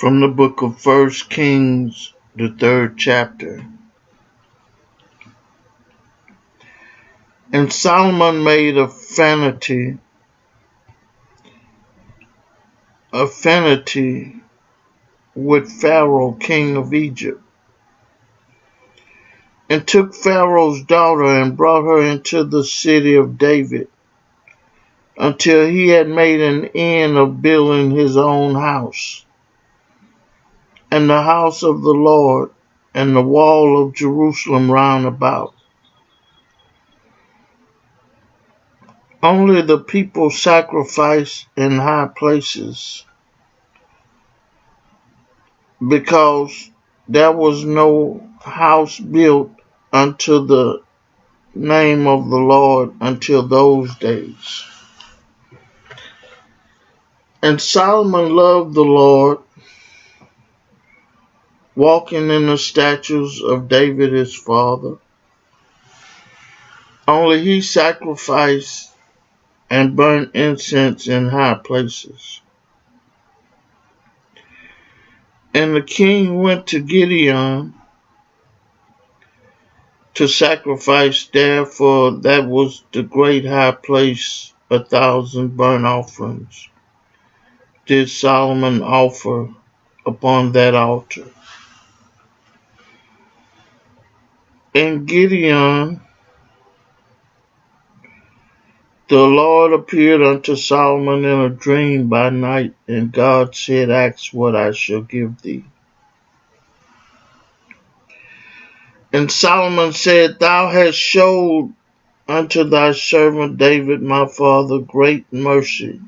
From the book of First Kings, the 3rd chapter. And Solomon made a vanity with Pharaoh, king of Egypt, and took Pharaoh's daughter and brought her into the city of David, until he had made an end of building his own house, and the house of the Lord, and the wall of Jerusalem round about. Only the people sacrificed in high places, because there was no house built unto the name of the Lord until those days. And Solomon loved the Lord, walking in the statutes of David his father. Only he sacrificed and burnt incense in high places. And the king went to Gibeon to sacrifice there, for that was the great high place. 1,000 burnt offerings did Solomon offer upon that altar. In Gibeon the Lord appeared unto Solomon in a dream by night, and God said, Ask what I shall give thee. And Solomon said, Thou hast showed unto thy servant David my father great mercy,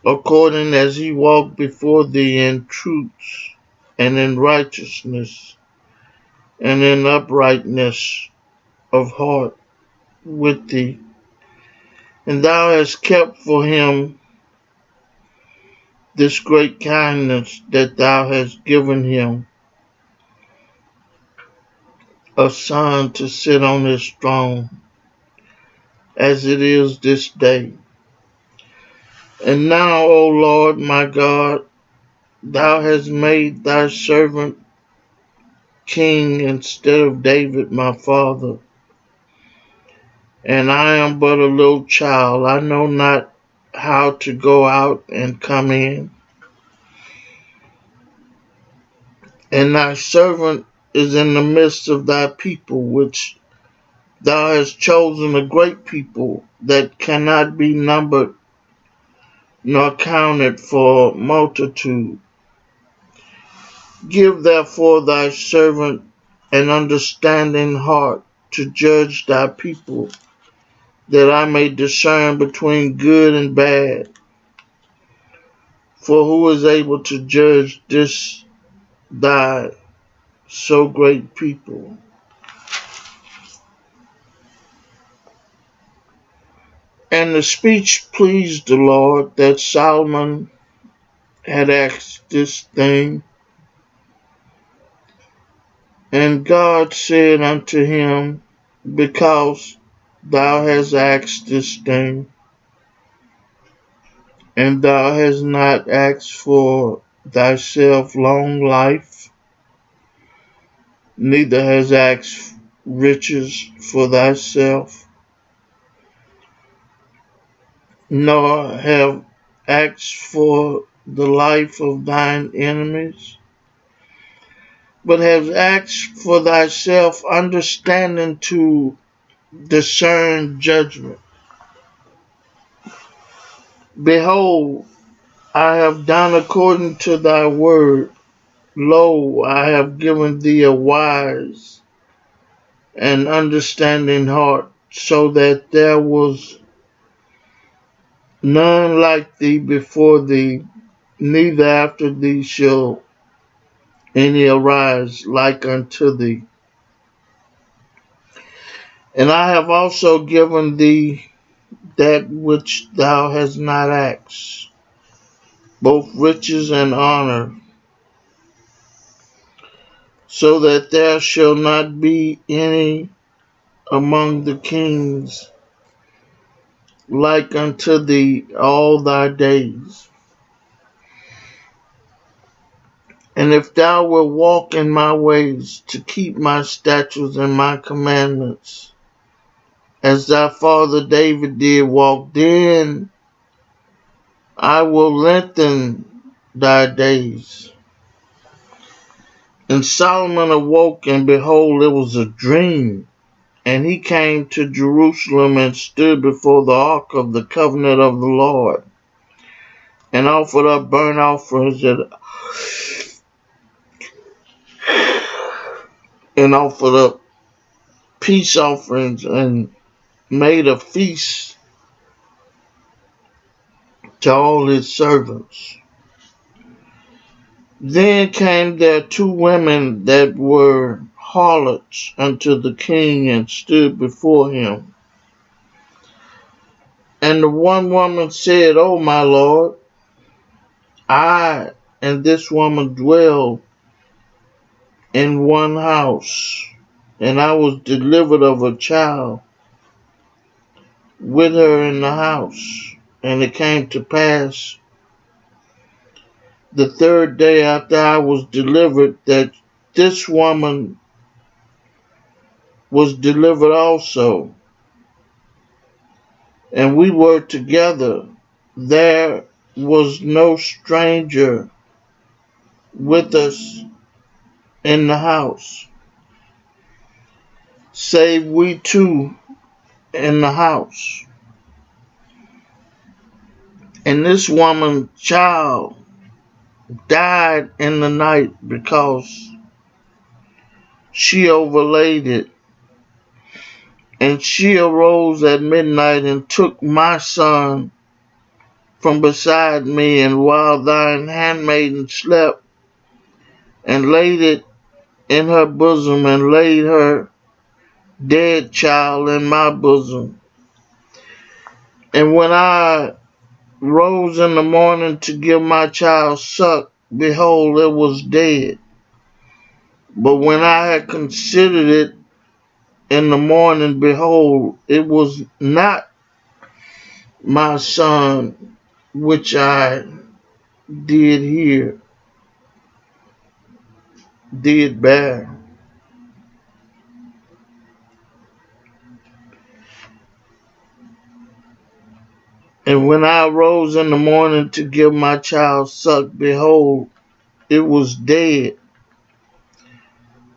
according as he walked before thee in truth and in righteousness and in uprightness of heart with thee. And thou hast kept for him this great kindness, that thou hast given him a son to sit on his throne, as it is this day. And now, O Lord my God, thou hast made thy servant king instead of David my father. And I am but a little child, I know not how to go out and come in. And thy servant is in the midst of thy people, which thou hast chosen, a great people that cannot be numbered nor counted for multitude. Give therefore thy servant an understanding heart to judge thy people, that I may discern between good and bad. For who is able to judge this thy so great people? And the speech pleased the Lord, that Solomon had asked this thing. And God said unto him, Because thou hast asked this thing, and thou hast not asked for thyself long life, neither hast asked riches for thyself, nor have asked for the life of thine enemies, but hast asked for thyself understanding to discern judgment. Behold, I have done according to thy word. Lo, I have given thee a wise and understanding heart, so that there was none like thee before thee, neither after thee shall any arise like unto thee. And I have also given thee that which thou hast not asked, both riches and honor, so that there shall not be any among the kings like unto thee all thy days. And if thou wilt walk in my ways to keep my statutes and my commandments, as thy father David did walk, then I will lengthen thy days. And Solomon awoke, and behold, it was a dream. And he came to Jerusalem and stood before the ark of the covenant of the Lord, and offered up burnt offerings and offered up peace offerings, and made a feast to all his servants. Then came there two women that were harlots unto the king, and stood before him. And the one woman said, O my lord, I and this woman dwell in one house, and I was delivered of a child with her in the house. And it came to pass the third day after I was delivered, that this woman was delivered also, and we were together. There was no stranger with us in the house, save we two in the house. And this woman's child died in the night, because she overlaid it. And she arose at midnight and took my son from beside me, and while thine handmaiden slept, and laid it in her bosom, and laid her dead child in my bosom. And when I rose in the morning to give my child suck, behold, it was dead. But when I had considered it in the morning, behold, it was not my son which I did bear. And when I rose in the morning to give my child suck, behold, it was dead.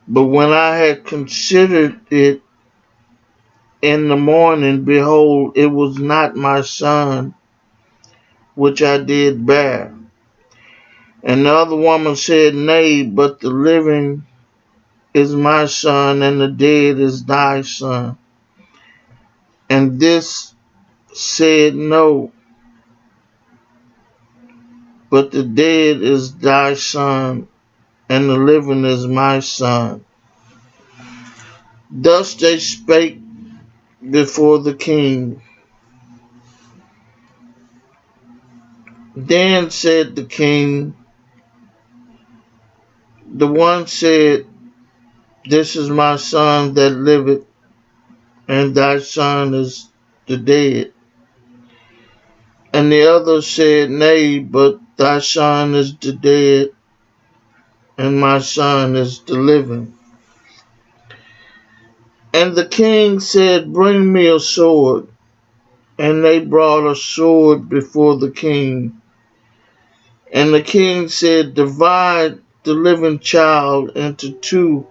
But when I had considered it in the morning, behold, it was not my son which I did bear. And the other woman said, Nay, but the living is my son, and the dead is thy son. And this said, No, but the dead is thy son, and the living is my son. Thus they spake before the king. Then said the king, the one said, This is my son that liveth, and thy son is the dead. And the other said, Nay, but thy son is the dead, and my son is the living. And the king said, Bring me a sword. And they brought a sword before the king. And the king said, Divide the living child into two,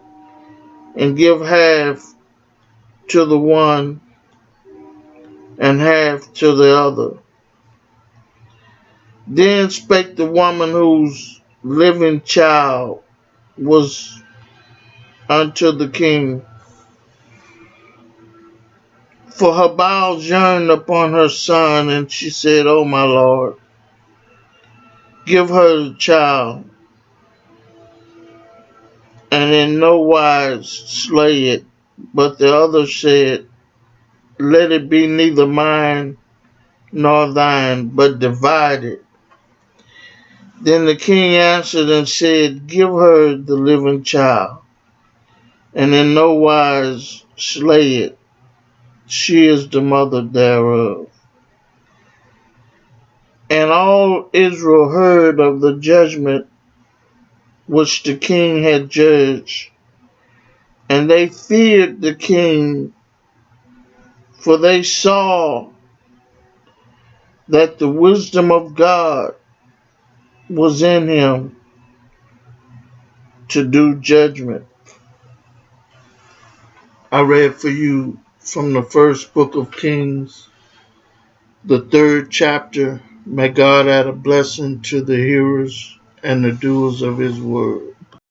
and give half to the one, and half to the other. Then spake the woman whose living child was unto the king, for her bowels yearned upon her son, and she said, O my lord, give her the child, and in no wise slay it. But the other said, Let it be neither mine nor thine, but divide it. Then the king answered and said, Give her the living child, and in no wise slay it. She is the mother thereof. And all Israel heard of the judgment which the king had judged. And they feared the king, for they saw that the wisdom of God was in him to do judgment. I read for you from the first book of Kings, the 3rd chapter. May God add a blessing to the hearers and the doers of his word.